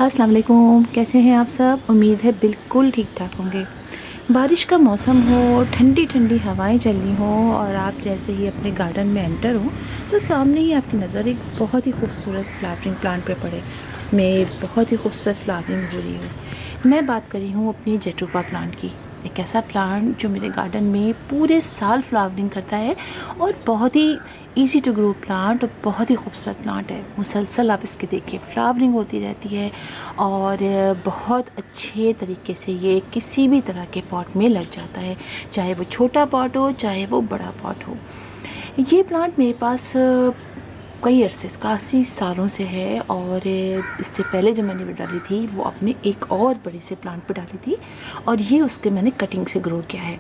अस्सलाम वालेकुम, कैसे हैं आप सब। उम्मीद है बिल्कुल ठीक ठाक होंगे। बारिश का मौसम हो, ठंडी ठंडी हवाएं चल रही हों और आप जैसे ही अपने गार्डन में एंटर हो तो सामने ही आपकी नज़र एक बहुत ही खूबसूरत फ्लावरिंग प्लांट पे पड़े, जिसमें बहुत ही खूबसूरत फ्लावरिंग हो रही हो। मैं बात कर रही हूँ अपनी जेट्रोपा प्लांट की। एक ऐसा प्लांट जो मेरे गार्डन में पूरे साल फ्लावरिंग करता है और बहुत ही ईज़ी टू ग्रो प्लांट और बहुत ही खूबसूरत प्लांट है। मुसलसल आप इसकी देखिए फ्लावरिंग होती रहती है और बहुत अच्छे तरीके से ये किसी भी तरह के पॉट में लग जाता है, चाहे वो छोटा पॉट हो चाहे वो बड़ा पॉट हो। ये प्लांट मेरे पास कई अरसे काफ़ी सालों से है और इससे पहले जब मैंने डाली थी वो अपने एक और बड़े से प्लांट पे डाली थी और ये उसके मैंने कटिंग से ग्रो किया है।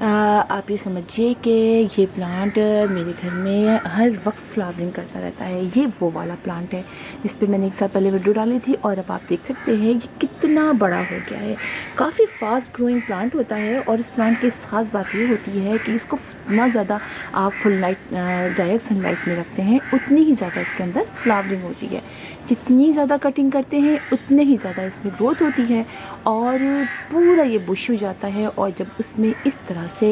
आप ये समझिए कि ये प्लांट मेरे घर में हर वक्त फ्लावरिंग करता रहता है। ये वो वाला प्लांट है जिस पे मैंने एक साल पहले वीडियो डाली थी और अब आप देख सकते हैं ये कितना बड़ा हो गया है। काफ़ी फास्ट ग्रोइंग प्लांट होता है और इस प्लांट की खास बात ये होती है कि इसको ना ज़्यादा आप फुल लाइट डायरेक्ट सनलाइट में रखते हैं उतनी ही ज़्यादा इसके अंदर फ्लावरिंग होती है। जितनी ज़्यादा कटिंग करते हैं उतने ही ज़्यादा इसमें ग्रोथ होती है और पूरा ये बुश हो जाता है। और जब उसमें इस तरह से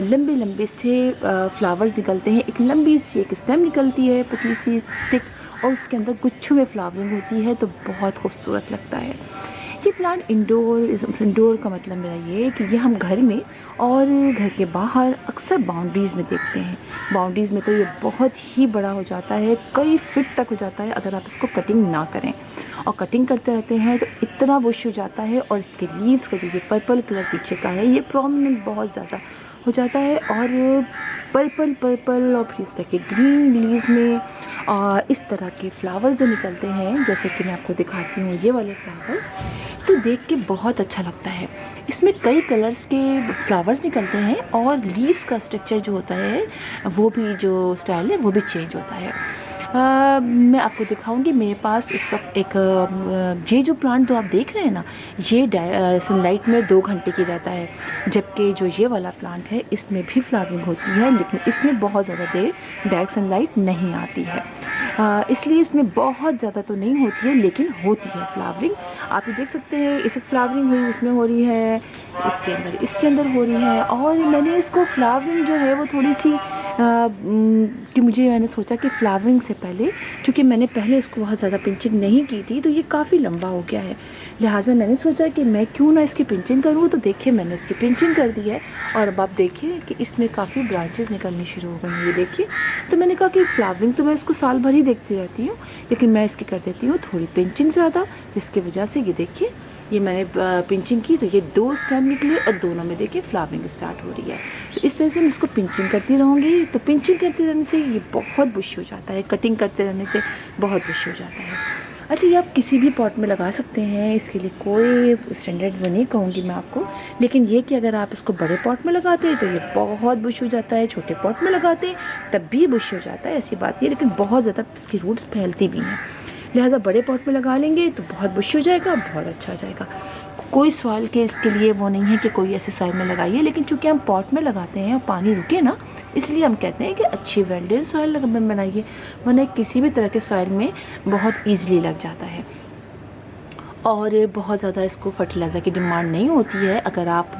लंबे लंबे से फ्लावर्स निकलते हैं, एक लंबी सी एक स्टेम निकलती है, पतली सी स्टिक और उसके अंदर गुच्छों में फ्लावरिंग होती है तो बहुत खूबसूरत लगता है। ये प्लांट इंडोर का मतलब मेरा ये है कि ये हम घर में और घर के बाहर अक्सर बाउंड्रीज़ में देखते हैं। बाउंड्रीज़ में तो ये बहुत ही बड़ा हो जाता है, कई फिट तक हो जाता है अगर आप इसको कटिंग ना करें। और कटिंग करते रहते हैं तो इतना बुश हो जाता है और इसके लीव्स का जो ये पर्पल कलर पीछे का है ये प्रोमिनेंट बहुत ज़्यादा हो जाता है और पर्पल पर्पल और फिर इस तरह के ग्रीन लीव्स में इस तरह के फ्लावर्स जो निकलते हैं, जैसे कि मैं आपको दिखाती हूँ ये वाले फ्लावर्स, तो देख के बहुत अच्छा लगता है। इसमें कई कलर्स के फ्लावर्स निकलते हैं और लीव्स का स्ट्रक्चर जो होता है वो भी जो स्टाइल है वो भी चेंज होता है। मैं आपको दिखाऊंगी मेरे पास इस वक्त एक ये जो प्लांट तो आप देख रहे हैं ना, ये सनलाइट में 2 घंटे की रहता है, जबकि जो ये वाला प्लांट है इसमें भी फ्लावरिंग होती है लेकिन इसमें बहुत ज़्यादा देर डायरेक्ट सनलाइट नहीं आती है। इसलिए इसमें बहुत ज़्यादा तो नहीं होती है लेकिन होती है फ्लावरिंग। आप ये देख सकते हैं इस फ्लावरिंग हुई उसमें हो रही है, इसके अंदर हो रही है। और मैंने इसको फ्लावरिंग जो है वो थोड़ी सी कि मैंने सोचा कि फ्लावरिंग से पहले, क्योंकि मैंने पहले इसको बहुत ज़्यादा पिंचिंग नहीं की थी तो ये काफ़ी लंबा हो गया है, लिहाजा मैंने सोचा कि मैं क्यों ना इसकी पिंचिंग करूँ। तो देखिए मैंने इसकी पिंचिंग कर दी है और अब आप देखिए कि इसमें काफ़ी ब्रांचेस निकलनी शुरू हो गई हैं, ये देखिए। तो मैंने कहा कि फ्लावरिंग तो मैं इसको साल भर ही देखती रहती हूँ लेकिन मैं इसकी कर देती हूँ थोड़ी पिंचिंग ज़्यादा, जिसकी वजह से ये देखिए ये मैंने पिंचिंग की तो ये 2 स्टेम निकले और दोनों में देखिए फ्लावरिंग स्टार्ट हो रही है। तो इस तरह से मैं इसको पिंचिंग करती रहूँगी। तो पिंचिंग करते रहने से ये बहुत बुश हो जाता है, कटिंग करते रहने से बहुत बुश हो जाता है। अच्छा, ये आप किसी भी पॉट में लगा सकते हैं, इसके लिए कोई स्टैंडर्ड वो नहीं कहूँगी मैं आपको, लेकिन ये कि अगर आप इसको बड़े पॉट में लगाते हैं तो ये बहुत बुश हो जाता है, छोटे पॉट में लगाते हैं तब भी बुश हो जाता है, ऐसी बात नहीं, लेकिन बहुत ज़्यादा इसकी रूट्स फैलती भी हैं। लिहाजा बड़े पॉट में लगा लेंगे तो बहुत बुश हो जाएगा, बहुत अच्छा हो जाएगा। कोई सॉइल के इसके लिए वो नहीं है कि कोई ऐसे सॉइल में लगाइए, लेकिन चूंकि हम पॉट में लगाते हैं और पानी रुके ना, इसलिए हम कहते हैं कि अच्छी वेल ड्रेन सॉइल में बनाइए, वरना किसी भी तरह के सॉइल में बहुत ईजिली लग जाता है। और बहुत ज़्यादा इसको फर्टिलाइज़र की डिमांड नहीं होती है। अगर आप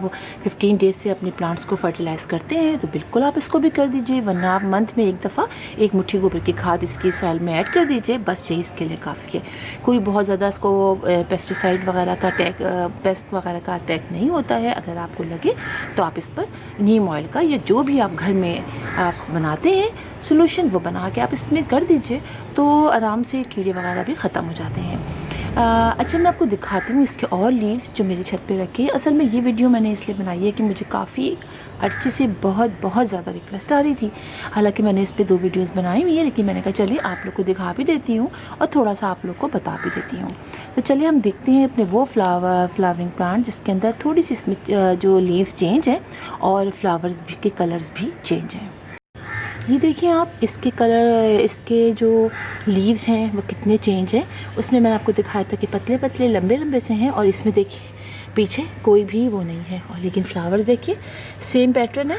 15 डेज़ से अपने प्लांट्स को फर्टिलाइज़ करते हैं तो बिल्कुल आप इसको भी कर दीजिए, वरना आप मंथ में एक दफ़ा 1 मुट्ठी गोबर की खाद इसकी सॉइल में ऐड कर दीजिए, बस यही इसके लिए काफ़ी है। कोई बहुत ज़्यादा इसको पेस्टिसाइड वगैरह का पेस्ट वगैरह का अटैक नहीं होता है। अगर आपको लगे तो आप इस पर नीम ऑयल का या जो भी आप घर में आप बनाते हैं सोल्यूशन वो बना के आप इसमें कर दीजिए, तो आराम से कीड़े वगैरह भी ख़त्म हो जाते हैं। अच्छा, मैं आपको दिखाती हूँ इसके और लीव्स जो मेरी छत पे रखे हैं। असल में ये वीडियो मैंने इसलिए बनाई है कि मुझे काफ़ी अर्से से बहुत ज़्यादा रिक्वेस्ट आ रही थी। हालांकि मैंने इस पे 2 वीडियोस बनाई हुई है, लेकिन मैंने कहा चलिए आप लोग को दिखा भी देती हूँ और थोड़ा सा आप लोग को बता भी देती हूँ। तो चलिए हम देखते हैं अपने वो फ्लावरिंग प्लांट जिसके अंदर थोड़ी सी इसमें जो लीव्स चेंज हैं और फ्लावर्स भी के कलर्स भी चेंज हैं। ये देखिए आप इसके कलर, इसके जो लीव्स हैं वो कितने चेंज हैं। उसमें मैंने आपको दिखाया था कि पतले पतले लंबे लंबे से हैं और इसमें देखिए पीछे कोई भी वो नहीं है, और लेकिन फ्लावर्स देखिए सेम पैटर्न है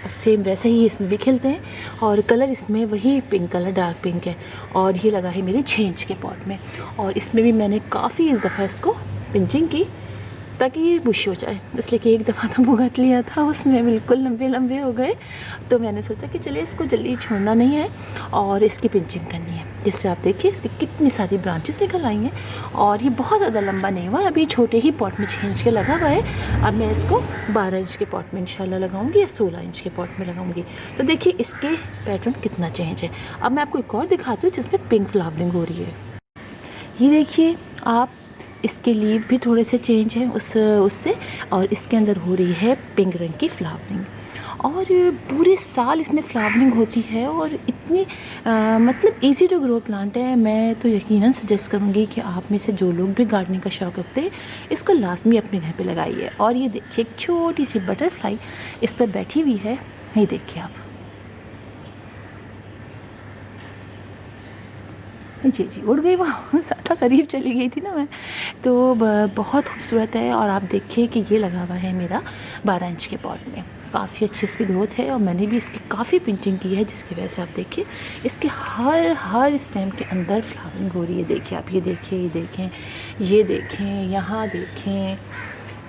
सेम वैसे ही इसमें भी खिलते हैं और कलर इसमें वही पिंक कलर, डार्क पिंक है। और ये लगा है मेरे 6 इंच के पॉट में और इसमें भी मैंने काफ़ी इस दफ़ा इसको पिंचिंग की ताकि ये बुश हो जाए, इसलिए कि एक दफ़ा तो भुगत लिया था, उसमें बिल्कुल लंबे लंबे हो गए। तो मैंने सोचा कि चलिए इसको जल्दी छोड़ना नहीं है और इसकी पिंचिंग करनी है, जिससे आप देखिए इसकी कितनी सारी ब्रांचेस निकल आई हैं। और ये बहुत ज़्यादा लंबा नहीं हुआ, अभी छोटे ही पॉट में 6 इंच के लगा हुआ है। अब मैं इसको 12 इंच के पॉट में इंशाल्लाह लगाऊंगी या 16 इंच के पॉट में लगाऊंगी। तो देखिए इसके पैटर्न कितना चेंज है। अब मैं आपको एक और दिखाती हूँ जिसमें पिंक फ्लावरिंग हो रही है। ये देखिए आप, इसके लीव भी थोड़े से चेंज हैं उससे, और इसके अंदर हो रही है पिंक रंग की फ्लावरिंग। और पूरे साल इसमें फ्लावरिंग होती है और इतनी मतलब इजी टू ग्रो प्लांट है। मैं तो यकीनन सजेस्ट करूँगी कि आप में से जो लोग भी गार्डनिंग का शौक़ रखते हैं इसको लाजमी अपने घर पे लगाइए। और ये देखिए एक छोटी सी बटरफ्लाई इस पर बैठी हुई है, ये देखिए आप, जी उड़ गई, वो ज़्यादा करीब चली गई थी ना मैं। तो बहुत खूबसूरत है। और आप देखिए कि ये लगा हुआ है मेरा 12 इंच के पॉट में, काफ़ी अच्छी इसकी ग्रोथ है और मैंने भी इसकी काफ़ी पिंचिंग की है, जिसकी वजह से आप देखिए इसके हर स्टेम के अंदर फ्लावरिंग हो रही है। देखिए आप, ये देखिए, ये देखें, ये देखें, यहाँ देखें,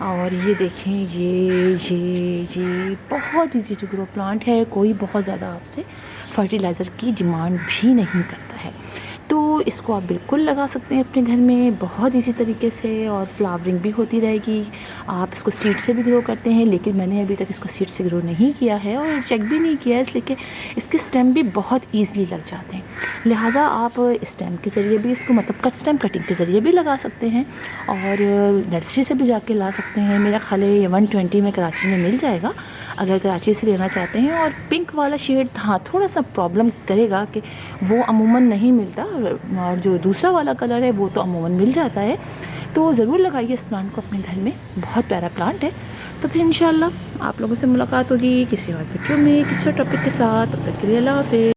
और ये देखें, ये बहुत ईजी टू ग्रो प्लांट है। कोई बहुत ज़्यादा आपसे फर्टिलाइज़र की डिमांड भी नहीं करता है। तो इसको आप बिल्कुल लगा सकते हैं अपने घर में बहुत इसी तरीके से, और फ्लावरिंग भी होती रहेगी। आप इसको सीड से भी ग्रो करते हैं, लेकिन मैंने अभी तक इसको सीड से ग्रो नहीं किया है और चेक भी नहीं किया है, इसलिए कि इसके स्टेम भी बहुत ईज़िली लग जाते हैं। लिहाजा आप स्टेम के ज़रिए भी इसको, मतलब स्टेम कटिंग के ज़रिए भी लगा सकते हैं और नर्सरी से भी जाके ला सकते हैं। मेरा ख्याल है ये 120 में कराची में मिल जाएगा अगर कराची से लेना चाहते हैं। और पिंक वाला शेड हाँ थोड़ा सा प्रॉब्लम करेगा कि वो अमूमन नहीं मिलता, और जो दूसरा वाला कलर है वो तो अमूमन मिल जाता है। तो ज़रूर लगाइए इस प्लांट को अपने घर में, बहुत प्यारा प्लांट है। तो फिर इंशाल्लाह आप लोगों से मुलाकात होगी किसी और वीडियो में, किसी और टॉपिक के साथ। तब तक के लिए अल्लाह हाफ़िज़।